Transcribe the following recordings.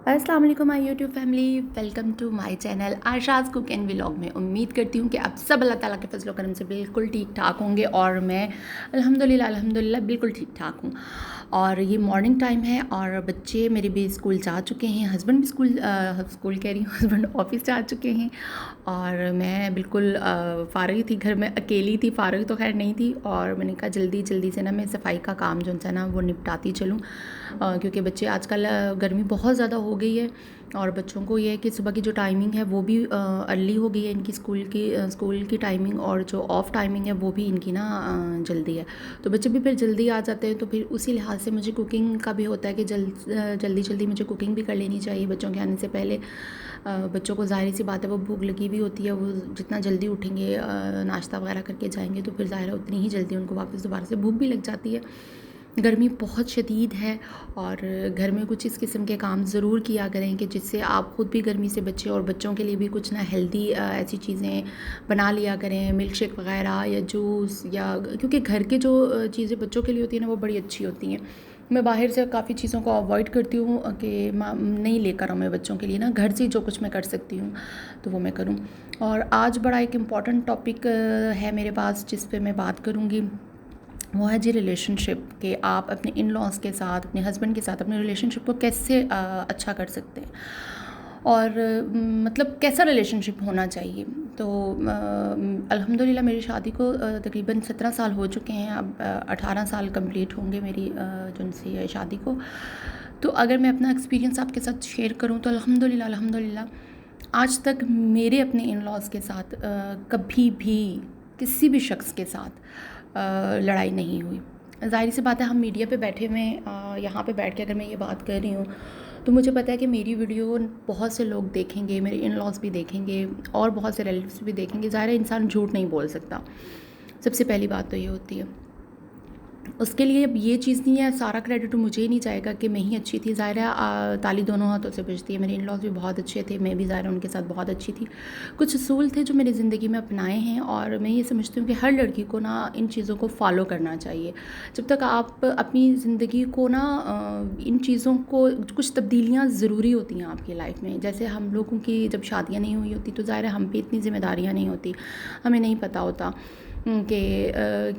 अस्सलाम वालेकुम my YouTube family, welcome to my channel Asha's cook and vlog में। उम्मीद करती हूँ कि आप सब अल्लाह ताला के फजल करम से बिल्कुल ठीक ठाक होंगे और मैं अल्हम्दुलिल्लाह बिल्कुल ठीक ठाक हूँ। और ये मॉर्निंग टाइम है और बच्चे मेरे भी स्कूल जा चुके हैं, हस्बैंड भी स्कूल कह रही हूँ हस्बैंड ऑफिस जा चुके हैं और मैं बिल्कुल फ़ारग थी, घर में अकेली थी। फ़ारग तो खैर नहीं थी और मैंने कहा जल्दी जल्दी से ना मैं सफाई का काम जो है ना वो निपटाती चलूँ, क्योंकि बच्चे आजकल गर्मी बहुत ज़्यादा हो गई है और बच्चों को ये है कि सुबह की जो टाइमिंग है वो भी अर्ली हो गई है इनकी स्कूल की टाइमिंग, और जो ऑफ़ टाइमिंग है वो भी इनकी ना जल्दी है। तो बच्चे भी फिर जल्दी आ जाते हैं, तो फिर उसी लिहाज से मुझे कुकिंग का भी होता है कि जल्दी जल्दी मुझे कुकिंग भी कर लेनी चाहिए बच्चों के आने से पहले। बच्चों को ज़ाहिर सी बात है वो भूख लगी भी होती है, वो जितना जल्दी उठेंगे नाश्ता वगैरह करके जाएंगे तो फिर ज़ाहिर है उतनी ही जल्दी उनको वापस दोबारा से भूख भी लग जाती है। गर्मी बहुत शदीद है और घर में कुछ इस किस्म के काम ज़रूर किया करें कि जिससे आप ख़ुद भी गर्मी से बचें और बच्चों के लिए भी कुछ ना हेल्दी ऐसी चीज़ें बना लिया करें, मिल्क शेक वगैरह या जूस, या क्योंकि घर के जो चीज़ें बच्चों के लिए होती हैं ना वो बड़ी अच्छी होती हैं। मैं बाहर से काफ़ी चीज़ों को अवॉइड करती हूँ कि नहीं लेकर आऊँ मैं बच्चों के लिए ना, घर से जो कुछ मैं कर सकती हूँ तो वो मैं करूँ। और आज बड़ा एक इम्पॉर्टेंट टॉपिक है मेरे पास जिस पे मैं बात करूँगी, वो है जी रिलेशनशिप, कि आप अपने इन लॉज़ के साथ, अपने हस्बैंड के साथ अपने रिलेशनशिप को कैसे अच्छा कर सकते हैं और मतलब कैसा रिलेशनशिप होना चाहिए। तो अल्हम्दुलिल्लाह मेरी शादी को तकरीबन 17 साल हो चुके हैं, अब 18 साल कंप्लीट होंगे मेरी जिनसे शादी को। तो अगर मैं अपना एक्सपीरियंस आपके साथ शेयर करूं तो अल्हम्दुलिल्लाह आज तक मेरे अपने इन लॉज़ के साथ कभी भी किसी भी शख्स के साथ लड़ाई नहीं हुई। ज़ाहिर सी बात है हम मीडिया पे बैठे हुए हैं, यहाँ पे बैठ के अगर मैं ये बात कर रही हूँ तो मुझे पता है कि मेरी वीडियो बहुत से लोग देखेंगे, मेरे इन लॉज़ भी देखेंगे और बहुत से रिलेटिव्स भी देखेंगे। ज़ाहिर है इंसान झूठ नहीं बोल सकता, सबसे पहली बात तो ये होती है। उसके लिए अब ये चीज़ नहीं है, सारा क्रेडिट मुझे ही नहीं जाएगा कि मैं ही अच्छी थी। ज़ाहिर है ताली दोनों हाथों से बजती है, मेरे इन लॉज़ भी बहुत अच्छे थे, मैं भी ज़ाहिर है उनके साथ बहुत अच्छी थी। कुछ असूल थे जो मेरी ज़िंदगी में अपनाए हैं और मैं ये समझती हूँ कि हर लड़की को ना इन चीज़ों को फ़ॉलो करना चाहिए। जब तक आप अपनी ज़िंदगी को ना इन चीज़ों को, कुछ तब्दीलियाँ ज़रूरी होती हैं आपकी लाइफ में। जैसे हम लोगों की जब शादियाँ नहीं हुई होती तो ज़ाहिर है हम पे इतनी ज़िम्मेदारियाँ नहीं होती, हमें नहीं पता होता कि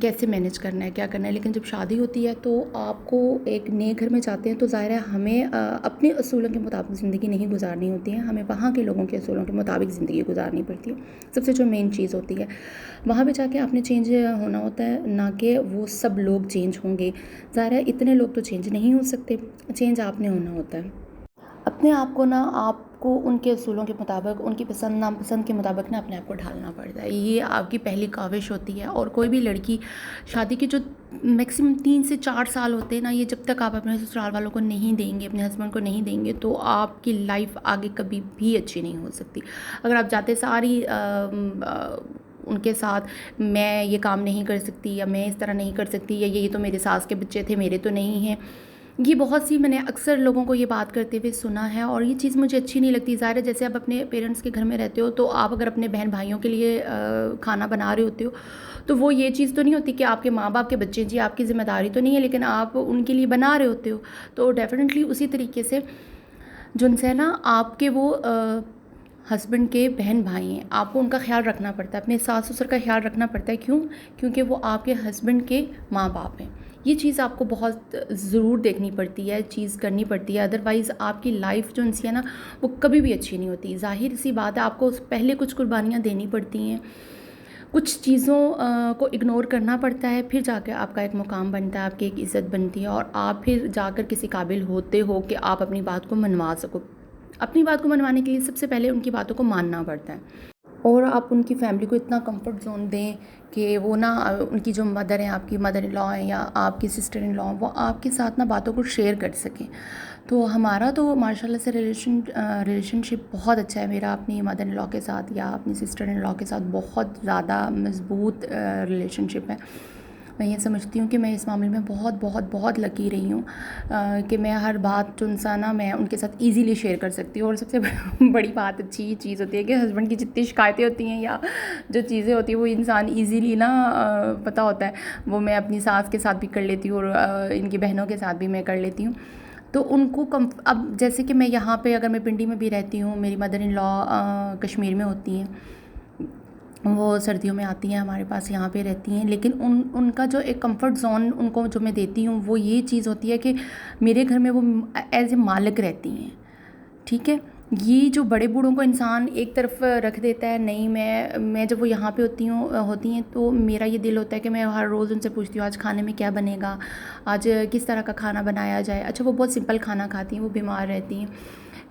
कैसे मैनेज करना है, क्या करना है। लेकिन जब शादी होती है तो आपको एक नए घर में जाते हैं तो ज़ाहिर है हमें अपने असूलों के मुताबिक ज़िंदगी नहीं गुजारनी होती है, हमें वहाँ के लोगों के असूलों के मुताबिक ज़िंदगी गुजारनी पड़ती है। सबसे जो मेन चीज़ होती है, वहाँ पे जाके आपने चेंज होना होता है, ना कि वो सब लोग चेंज होंगे। ज़ाहिर है इतने लोग तो चेंज नहीं हो सकते, चेंज आपने होना होता है। अपने आप को ना, आपको उनके असूलों के मुताबिक, उनकी पसंद नापसंद के मुताबिक ना अपने आप को ढालना पड़ता है। ये आपकी पहली काविश होती है। और कोई भी लड़की शादी के जो मैक्सिमम 3 से 4 साल होते हैं ना, ये जब तक आप अपने ससुराल वालों को नहीं देंगे, अपने हस्बैंड को नहीं देंगे तो आपकी लाइफ आगे कभी भी अच्छी नहीं हो सकती। अगर आप जाते सारी उनके साथ मैं ये काम नहीं कर सकती या मैं इस तरह नहीं कर सकती या ये तो मेरे सास के बच्चे थे मेरे तो नहीं हैं, ये बहुत सी मैंने अक्सर लोगों को ये बात करते हुए सुना है और ये चीज़ मुझे अच्छी नहीं लगती। ज़ाहिर है जैसे आप अपने पेरेंट्स के घर में रहते हो तो आप अगर अपने बहन भाइयों के लिए खाना बना रहे होते हो तो वो ये चीज़ तो नहीं होती कि आपके माँ बाप के बच्चे जी आपकी ज़िम्मेदारी तो नहीं है, लेकिन आप उनके लिए बना रहे होते हो। तो डेफ़िनेटली उसी तरीके से जिनसे ना आपके वो हस्बैंड के बहन भाई हैं, आपको उनका ख़्याल रखना पड़ता है, अपने सास ससुर का ख़्याल रखना पड़ता है। क्यों? क्योंकि वो आपके हस्बैंड के माँ बाप हैं। ये चीज़ आपको बहुत ज़रूर देखनी पड़ती है, चीज़ करनी पड़ती है, अदरवाइज़ आपकी लाइफ जो है ना वो कभी भी अच्छी नहीं होती। ज़ाहिर सी बात है आपको पहले कुछ कुर्बानियाँ देनी पड़ती हैं, कुछ चीज़ों को इग्नोर करना पड़ता है, फिर जाकर आपका एक मुकाम बनता है, आपकी एक इज़्ज़त बनती है और आप फिर जाकर किसी काबिल होते हो कि आप अपनी बात को मनवा सको। अपनी बात को मनवाने के लिए सबसे पहले उनकी बातों को मानना पड़ता है और आप उनकी फैमिली को इतना कंफर्ट जोन दें कि वो ना, उनकी जो मदर हैं, आपकी मदर इन लॉ हैं या आपकी सिस्टर इन लॉ, वो आपके साथ ना बातों को शेयर कर सकें। तो हमारा तो माशाल्लाह से रिलेशनशिप बहुत अच्छा है मेरा अपनी मदर इन लॉ के साथ या अपनी सिस्टर इन लॉ के साथ, बहुत ज़्यादा मज़बूत रिलेशनशिप है। मैं ये समझती हूँ कि मैं इस मामले में बहुत बहुत बहुत लकी रही हूँ कि मैं हर बात जो इंसान ना मैं उनके साथ इजीली शेयर कर सकती हूँ। और सबसे बड़ी बात अच्छी चीज़ होती है कि हस्बैंड की जितनी शिकायतें होती हैं या जो चीज़ें होती हैं वो इंसान इजीली ना पता होता है, वो मैं अपनी सास के साथ भी कर लेती हूँ और इनकी बहनों के साथ भी मैं कर लेती हूँ। तो उनको अब जैसे कि मैं यहाँ पे अगर मैं पिंडी में भी रहती हूँ, मेरी मदर इन लॉ कश्मीर में होती हैं, वो सर्दियों में आती हैं हमारे पास, यहाँ पे रहती हैं, लेकिन उनका जो एक कंफर्ट ज़ोन उनको जो मैं देती हूँ वो ये चीज़ होती है कि मेरे घर में वो एज ए मालिक रहती हैं। ठीक है, ये जो बड़े बूढ़ों को इंसान एक तरफ रख देता है, नहीं मैं जब वो यहाँ पे होती हैं तो मेरा ये दिल होता है कि मैं हर रोज़ उनसे पूछती हूँ आज खाने में क्या बनेगा, आज किस तरह का खाना बनाया जाए। अच्छा, वो बहुत सिंपल खाना खाती हैं, वो बीमार रहती हैं,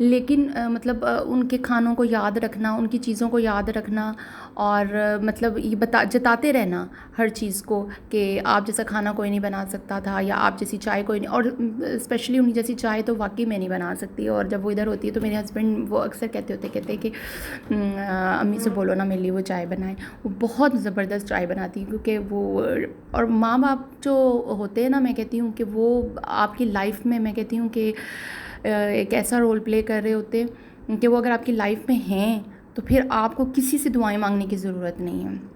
लेकिन मतलब उनके खानों को याद रखना, उनकी चीज़ों को याद रखना और मतलब ये जताते रहना हर चीज़ को कि आप जैसा खाना कोई नहीं बना सकता था, या आप जैसी चाय कोई नहीं, और स्पेशली उनकी जैसी चाय तो वाकई मैं नहीं बना सकती। और जब वो इधर होती है तो मेरे हस्बैंड वो अक्सर कहते हैं कि अम्मी से बोलो ना मेरे लिए वो चाय बनाए। वो बहुत ज़बरदस्त चाय बनाती है, क्योंकि वो और माँ बाप जो होते हैं ना, मैं कहती हूँ कि वो आपकी लाइफ में, मैं कहती हूँ कि एक ऐसा रोल प्ले कर रहे होते हैं कि वो अगर आपकी लाइफ में हैं तो फिर आपको किसी से दुआएं मांगने की ज़रूरत नहीं है।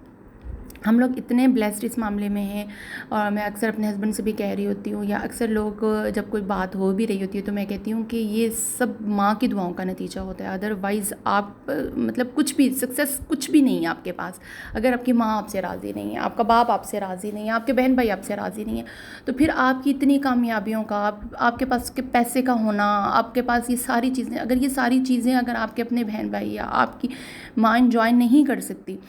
हम लोग इतने ब्लेस्ड इस मामले में हैं, और मैं अक्सर अपने हस्बैंड से भी कह रही होती हूँ, या अक्सर लोग जब कोई बात हो भी रही होती है तो मैं कहती हूँ कि ये सब माँ की दुआओं का नतीजा होता है। अदरवाइज़ आप मतलब कुछ भी सक्सेस कुछ भी नहीं है आपके पास, अगर आपकी माँ आपसे राज़ी नहीं है, आपका बाप आपसे राज़ी नहीं है, आपके बहन भाई आपसे राज़ी नहीं है, तो फिर आपकी इतनी कामयाबियों का, आपके पास के पैसे का होना, आपके पास ये सारी चीज़ें, अगर ये सारी चीज़ें अगर आपके अपने बहन भाई या आपकी माँ इंजॉय नहीं कर सकती,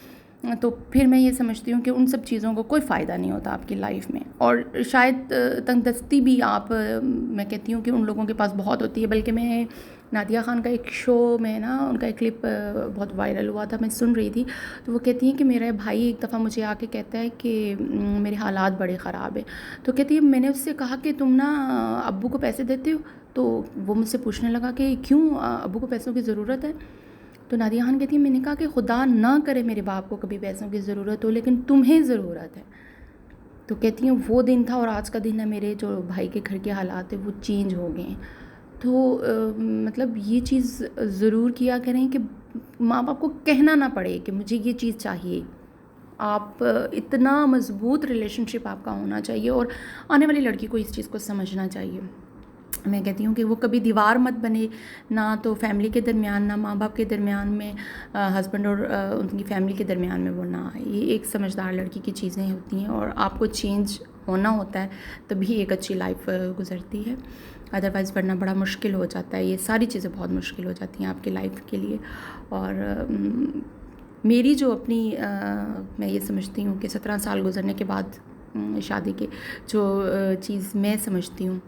तो फिर मैं ये समझती हूँ कि उन सब चीज़ों को कोई फ़ायदा नहीं होता आपकी लाइफ में। और शायद तंगदस्ती भी मैं कहती हूँ कि उन लोगों के पास बहुत होती है। बल्कि मैं नादिया ख़ान का एक शो में ना, उनका एक क्लिप बहुत वायरल हुआ था, मैं सुन रही थी, तो वो कहती हैं कि मेरा भाई एक दफ़ा मुझे आके कहता है कि मेरे हालात बड़े ख़राब हैं। तो कहती है मैंने उससे कहा कि तुम ना अब्बू को पैसे देते हो? तो वो मुझसे पूछने लगा कि क्यों, अब्बू को पैसों की ज़रूरत है? तो नादिया खान कहती है मैंने कहा कि खुदा ना करे मेरे बाप को कभी पैसों की ज़रूरत हो, लेकिन तुम्हें ज़रूरत है। तो कहती हैं वो दिन था और आज का दिन है, मेरे जो भाई के घर के हालात है वो चेंज हो गए हैं। तो मतलब ये चीज़ ज़रूर किया करें कि माँ बाप को कहना ना पड़े कि मुझे ये चीज़ चाहिए। आप इतना मज़बूत रिलेशनशिप आपका होना चाहिए, और आने वाली लड़की को इस चीज़ को समझना चाहिए। मैं कहती हूँ कि वो कभी दीवार मत बने, ना तो फैमिली के दरमियान, ना माँ बाप के दरमियान में, हस्बैंड और उनकी फैमिली के दरमियान में वो ना आए। ये एक समझदार लड़की की चीज़ें होती हैं, और आपको चेंज होना होता है तभी एक अच्छी लाइफ गुजरती है। अदरवाइज़ वरना बड़ा मुश्किल हो जाता है, ये सारी चीज़ें बहुत मुश्किल हो जाती हैं आपकी लाइफ के लिए। और मेरी जो अपनी मैं ये समझती हूँ कि 17 साल गुजरने के बाद शादी के, जो चीज़ मैं समझती हूँ,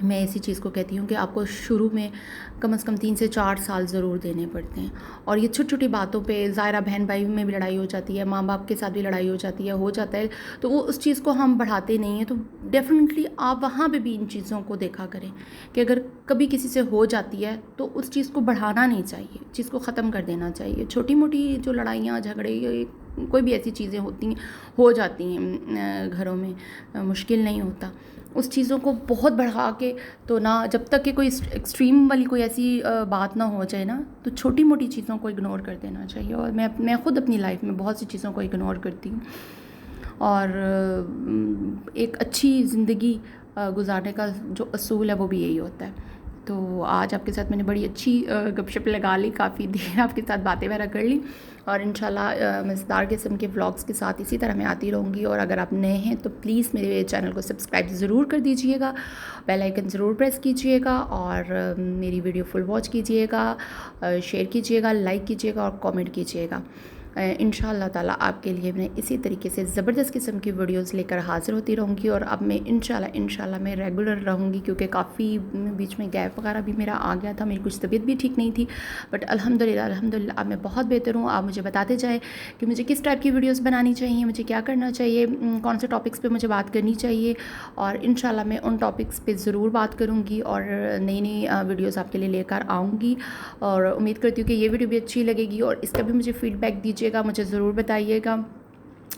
मैं इसी चीज़ को कहती हूँ कि आपको शुरू में कम से कम 3 से 4 साल ज़रूर देने पड़ते हैं। और ये छोटी छोटी बातों पे ज़ाहिरा बहन भाई में भी लड़ाई हो जाती है, माँ बाप के साथ भी लड़ाई हो जाती है, हो जाता है, तो वो उस चीज़ को हम बढ़ाते नहीं हैं। तो डेफ़िनेटली आप वहाँ पे भी इन चीज़ों को देखा करें कि अगर कभी किसी से हो जाती है तो उस चीज़ को बढ़ाना नहीं चाहिए, चीज़ को ख़त्म कर देना चाहिए। छोटी मोटी जो लड़ाइयाँ झगड़े कोई भी ऐसी चीज़ें होती हैं, हो जाती हैं घरों में, मुश्किल नहीं होता। उस चीज़ों को बहुत बढ़ा के तो ना, जब तक कि कोई एक्सट्रीम वाली कोई ऐसी बात ना हो जाए ना, तो छोटी मोटी चीज़ों को इग्नोर कर देना चाहिए। और मैं ख़ुद अपनी लाइफ में बहुत सी चीज़ों को इग्नोर करती हूँ, और एक अच्छी ज़िंदगी गुजारने का जो असूल है वो भी यही होता है। तो आज आपके साथ मैंने बड़ी अच्छी गपशप लगा ली, काफ़ी देर आपके साथ बातें वगैरह कर ली, और इंशाल्लाह मज़ेदार किस्म के व्लॉग्स के साथ इसी तरह मैं आती रहूँगी। और अगर आप नए हैं तो प्लीज़ मेरे चैनल को सब्सक्राइब ज़रूर कर दीजिएगा, बेल आइकन ज़रूर प्रेस कीजिएगा, और मेरी वीडियो फुल वॉच कीजिएगा, शेयर कीजिएगा, लाइक कीजिएगा और कमेंट कीजिएगा। इंशाअल्लाह ताला आपके लिए मैं इसी तरीके से ज़बरदस्त किस्म की वीडियोस लेकर हाज़िर होती रहूँगी। और अब मैं इंशाल्लाह मैं रेगुलर रहूँगी, क्योंकि काफ़ी बीच में गैप वगैरह भी मेरा आ गया था, मेरी कुछ तबीयत भी ठीक नहीं थी, बट अल्हम्दुलिल्लाह अब मैं बहुत बेहतर हूँ। आप मुझे बताते जाएँ कि मुझे किस टाइप की वीडियोज़ बनानी चाहिए, मुझे क्या करना चाहिए, कौन से टॉपिक्स पर मुझे बात करनी चाहिए, और इंशाल्लाह मैं उन टॉपिक्स पर ज़रूर बात करूँगी और नई नई वीडियोज़ आपके लिए लेकर आऊँगी। और उम्मीद करती हूँ कि ये वीडियो भी अच्छी लगेगी, और इसका भी मुझे फ़ीडबैक दीजिए, मुझे ज़रूर बताइएगा,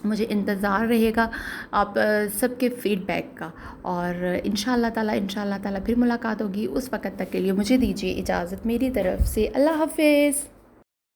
मुझे इंतज़ार रहेगा आप सबके फ़ीडबैक का। और इंशाअल्लाह ताला फिर मुलाकात होगी। उस वक़्त तक के लिए मुझे दीजिए इजाज़त, मेरी तरफ़ से अल्लाह हाफ़िज़।